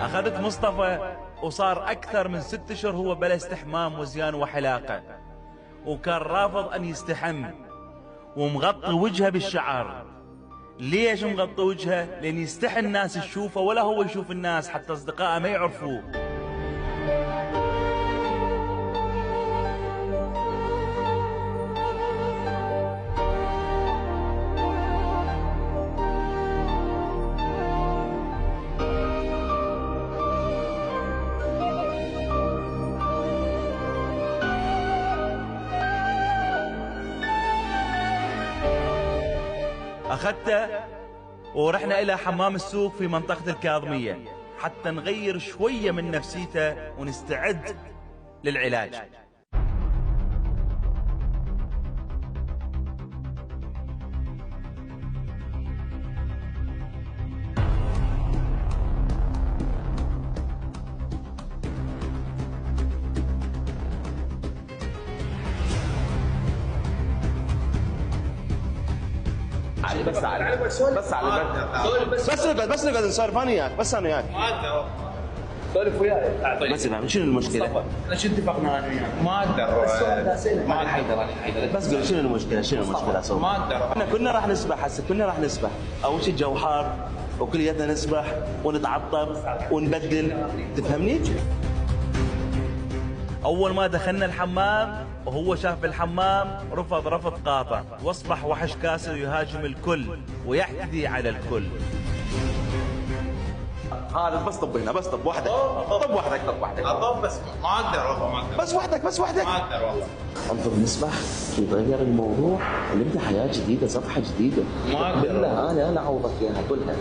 أخذت مصطفى وصار أكثر من 6 أشهر هو بلا استحمام وزيان وحلاقة، وكان رافض أن يستحم ومغطي وجهه بالشعر. ليش مغطي وجهه؟ لأن يستحي الناس تشوفه ولا هو يشوف الناس، حتى أصدقائه ما يعرفوه. أخذته ورحنا إلى حمام السوق في منطقة الكاظمية حتى نغير شوية من نفسيته ونستعد للعلاج. بس نقعد نسولف انا وياك، بس انا وياك. ما اقدر سولف وياي. بس افهم شنو المشكله؟ ليش اتفقنا انا وياك؟ ما اقدر. ما حيدر بس قول شنو المشكله؟ صوت ما اقدر. احنا كنا راح نسبح هسه، كنا راح نسبح. اول شيء الجو حار وكلياتنا نسبح ونتعطر ونبدل، تفهمني؟ أول ما دخلنا الحمام وهو شاف بالحمام رفض قاطع، واصبح وحش كاسر يهاجم الكل ويعتدي على الكل. هذا بس طب هنا، بس طب وحدك. طب وحدك. اطب بس ما اقدر والله ما اقدر. بس وحدك. ما اقدر والله. انطر نسبح يتغير الموضوع ونبدا حياه جديده، صفحه جديده. ما اقدر. بالله انا اعوضك اياها كلها.